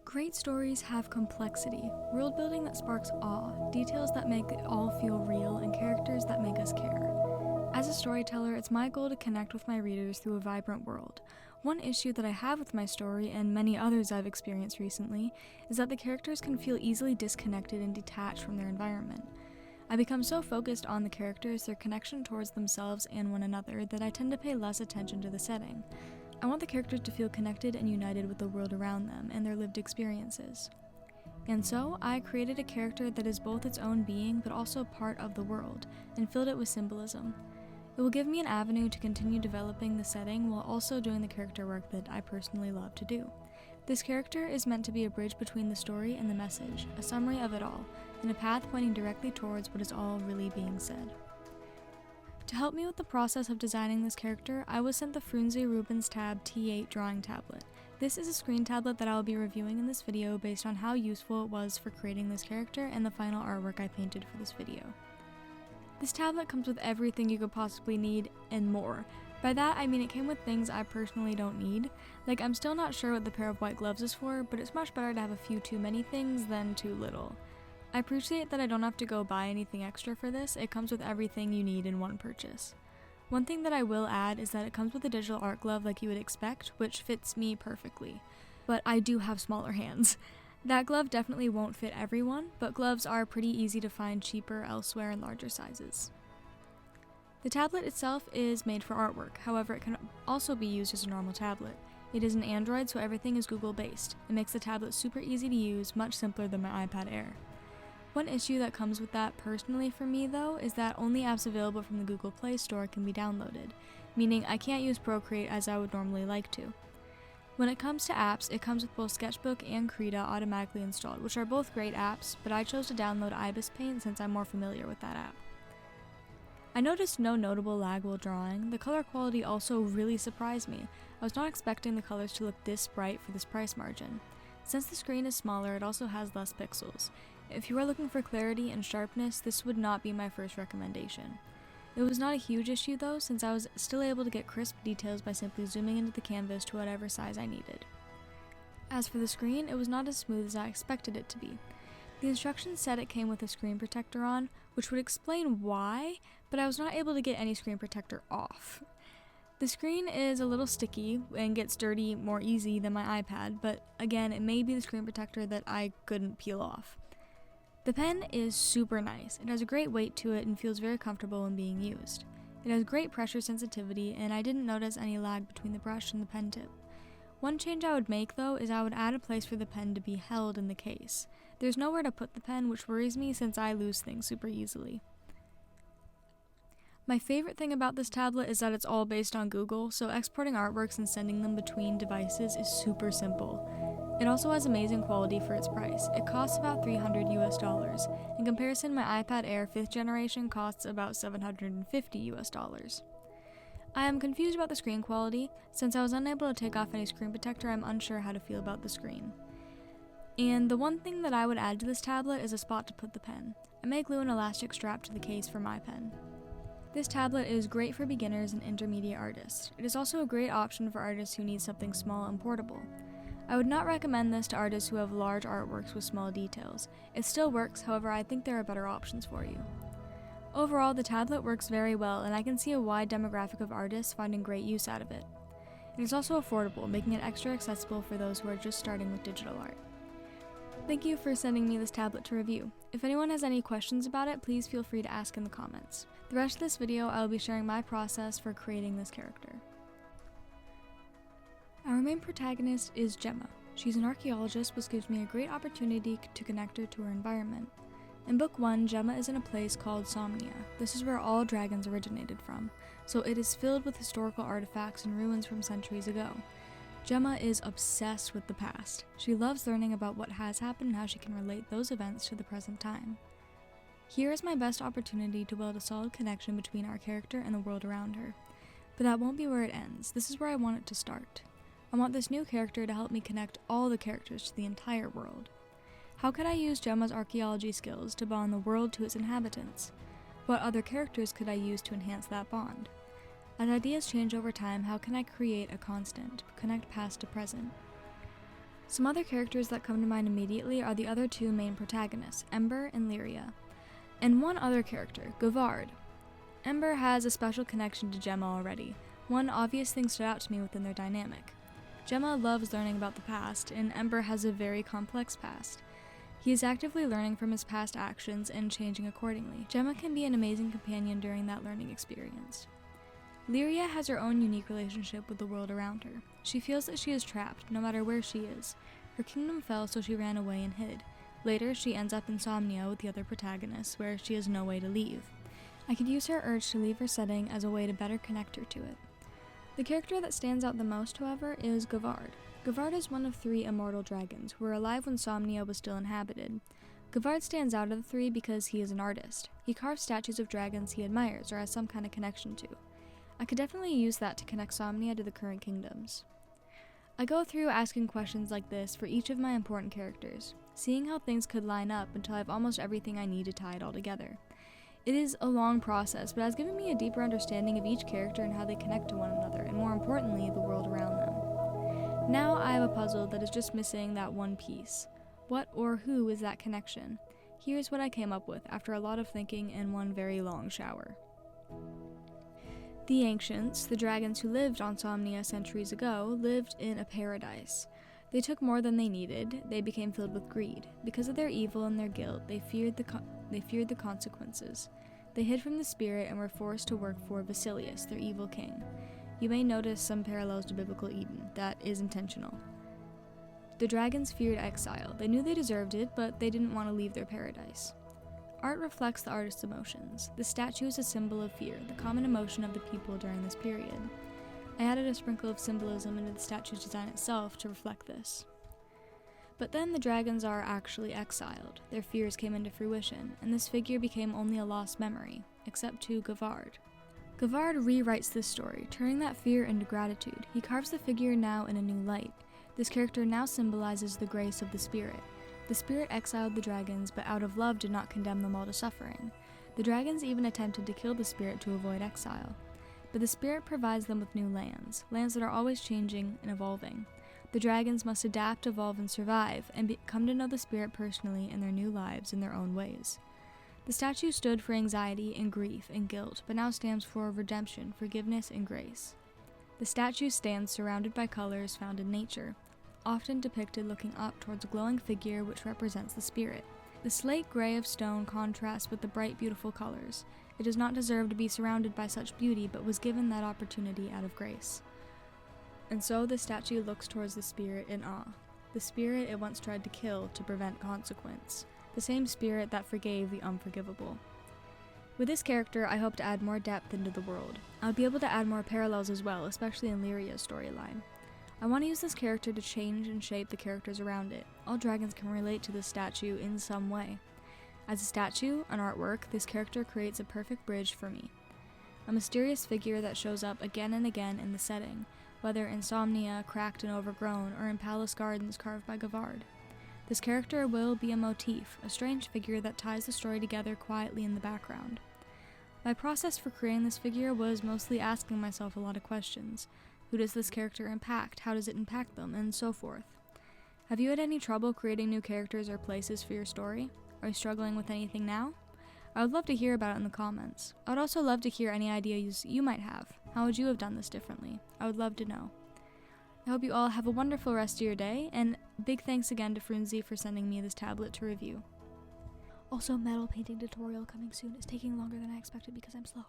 Great stories have complexity, world building that sparks awe, details that make it all feel real, and characters that make us care. As a storyteller, it's my goal to connect with my readers through a vibrant world. One issue that I have with my story, and many others I've experienced recently, is that the characters can feel easily disconnected and detached from their environment. I become so focused on the characters, their connection towards themselves and one another, that I tend to pay less attention to the setting. I want the characters to feel connected and united with the world around them and their lived experiences. And so, I created a character that is both its own being but also part of the world, and filled it with symbolism. It will give me an avenue to continue developing the setting while also doing the character work that I personally love to do. This character is meant to be a bridge between the story and the message, a summary of it all, and a path pointing directly towards what is all really being said. To help me with the process of designing this character, I was sent the Frunsi RubensTab T8 drawing tablet. This is a screen tablet that I will be reviewing in this video based on how useful it was for creating this character and the final artwork I painted for this video. This tablet comes with everything you could possibly need and more. By that I mean it came with things I personally don't need. Like, I'm still not sure what the pair of white gloves is for, but it's much better to have a few too many things than too little. I appreciate that I don't have to go buy anything extra for this. It comes with everything you need in one purchase. One thing that I will add is that it comes with a digital art glove like you would expect, which fits me perfectly. But I do have smaller hands. That glove definitely won't fit everyone, but gloves are pretty easy to find cheaper elsewhere in larger sizes. The tablet itself is made for artwork, however it can also be used as a normal tablet. It is an Android, so everything is Google based. It makes the tablet super easy to use, much simpler than my iPad Air. One issue that comes with that personally for me though is that only apps available from the Google Play Store can be downloaded, meaning I can't use Procreate as I would normally like to. When it comes to apps, it comes with both Sketchbook and Krita automatically installed, which are both great apps, but I chose to download Ibis Paint since I'm more familiar with that app. I noticed no notable lag while drawing. The color quality also really surprised me. I was not expecting the colors to look this bright for this price margin. Since the screen is smaller, it also has less pixels. If you are looking for clarity and sharpness, this would not be my first recommendation. It was not a huge issue though, since I was still able to get crisp details by simply zooming into the canvas to whatever size I needed. As for the screen, it was not as smooth as I expected it to be. The instructions said it came with a screen protector on, which would explain why, but I was not able to get any screen protector off. The screen is a little sticky and gets dirty more easy than my iPad, but again, it may be the screen protector that I couldn't peel off. The pen is super nice. It has a great weight to it and feels very comfortable when being used. It has great pressure sensitivity, and I didn't notice any lag between the brush and the pen tip. One change I would make though is I would add a place for the pen to be held in the case. There's nowhere to put the pen, which worries me since I lose things super easily. My favorite thing about this tablet is that it's all based on Google, so exporting artworks and sending them between devices is super simple. It also has amazing quality for its price. It costs about $300 US. In comparison, my iPad Air 5th generation costs about $750 US. I am confused about the screen quality. Since I was unable to take off any screen protector, I'm unsure how to feel about the screen. And the one thing that I would add to this tablet is a spot to put the pen. I may glue an elastic strap to the case for my pen. This tablet is great for beginners and intermediate artists. It is also a great option for artists who need something small and portable. I would not recommend this to artists who have large artworks with small details. It still works, however, I think there are better options for you. Overall, the tablet works very well, and I can see a wide demographic of artists finding great use out of it. It is also affordable, making it extra accessible for those who are just starting with digital art. Thank you for sending me this tablet to review. If anyone has any questions about it, please feel free to ask in the comments. The rest of this video, I will be sharing my process for creating this character. Our main protagonist is Gemma. She's an archaeologist, which gives me a great opportunity to connect her to her environment. In book 1, Gemma is in a place called Somnia. This is where all dragons originated from, so it is filled with historical artifacts and ruins from centuries ago. Gemma is obsessed with the past. She loves learning about what has happened and how she can relate those events to the present time. Here is my best opportunity to build a solid connection between our character and the world around her. But that won't be where it ends. This is where I want it to start. I want this new character to help me connect all the characters to the entire world. How could I use Gemma's archaeology skills to bond the world to its inhabitants? What other characters could I use to enhance that bond? As ideas change over time, how can I create a constant, connect past to present? Some other characters that come to mind immediately are the other two main protagonists, Ember and Lyria, and one other character, Gavard. Ember has a special connection to Gemma already. One obvious thing stood out to me within their dynamic. Gemma loves learning about the past, and Ember has a very complex past. He is actively learning from his past actions and changing accordingly. Gemma can be an amazing companion during that learning experience. Lyria has her own unique relationship with the world around her. She feels that she is trapped, no matter where she is. Her kingdom fell, so she ran away and hid. Later, she ends up in Somnia with the other protagonists, where she has no way to leave. I could use her urge to leave her setting as a way to better connect her to it. The character that stands out the most, however, is Gavard. Gavard is one of 3 immortal dragons, who were alive when Somnia was still inhabited. Gavard stands out of the 3 because he is an artist. He carves statues of dragons he admires or has some kind of connection to. I could definitely use that to connect Somnia to the current kingdoms. I go through asking questions like this for each of my important characters, seeing how things could line up until I have almost everything I need to tie it all together. It is a long process, but it has given me a deeper understanding of each character and how they connect to one another, and more importantly, the world around them. Now I have a puzzle that is just missing that one piece. What or who is that connection? Here's what I came up with after a lot of thinking and one very long shower. The ancients, the dragons who lived on Somnia centuries ago, lived in a paradise. They took more than they needed. They became filled with greed. Because of their evil and their guilt, they feared the consequences. They hid from the spirit and were forced to work for Vasilius, their evil king. You may notice some parallels to biblical Eden. That is intentional. The dragons feared exile. They knew they deserved it, but they didn't want to leave their paradise. Art reflects the artist's emotions. The statue is a symbol of fear, the common emotion of the people during this period. I added a sprinkle of symbolism into the statue's design itself to reflect this. But then the dragons are actually exiled. Their fears came into fruition, and this figure became only a lost memory, except to Gavard. Gavard rewrites this story, turning that fear into gratitude. He carves the figure now in a new light. This character now symbolizes the grace of the spirit. The spirit exiled the dragons, but out of love did not condemn them all to suffering. The dragons even attempted to kill the spirit to avoid exile. But the spirit provides them with new lands that are always changing and evolving. The dragons must adapt, evolve, and survive, and come to know the spirit personally in their new lives in their own ways. The statue stood for anxiety and grief and guilt, but now stands for redemption, forgiveness, and grace. The statue stands surrounded by colors found in nature, often depicted looking up towards a glowing figure which represents the spirit. The slate gray of stone contrasts with the bright, beautiful colors. It does not deserve to be surrounded by such beauty, but was given that opportunity out of grace. And so the statue looks towards the spirit in awe. The spirit it once tried to kill to prevent consequence. The same spirit that forgave the unforgivable. With this character, I hope to add more depth into the world. I would be able to add more parallels as well, especially in Lyria's storyline. I want to use this character to change and shape the characters around it. All dragons can relate to this statue in some way. As a statue, an artwork, this character creates a perfect bridge for me. A mysterious figure that shows up again and again in the setting, whether in Somnia, cracked and overgrown, or in palace gardens carved by Gavard. This character will be a motif, a strange figure that ties the story together quietly in the background. My process for creating this figure was mostly asking myself a lot of questions. Who does this character impact? How does it impact them? And so forth. Have you had any trouble creating new characters or places for your story? Are you struggling with anything now? I would love to hear about it in the comments. I would also love to hear any ideas you might have. How would you have done this differently? I would love to know. I hope you all have a wonderful rest of your day, and big thanks again to Frunsi for sending me this tablet to review. Also, metal painting tutorial coming soon. It's taking longer than I expected because I'm slow.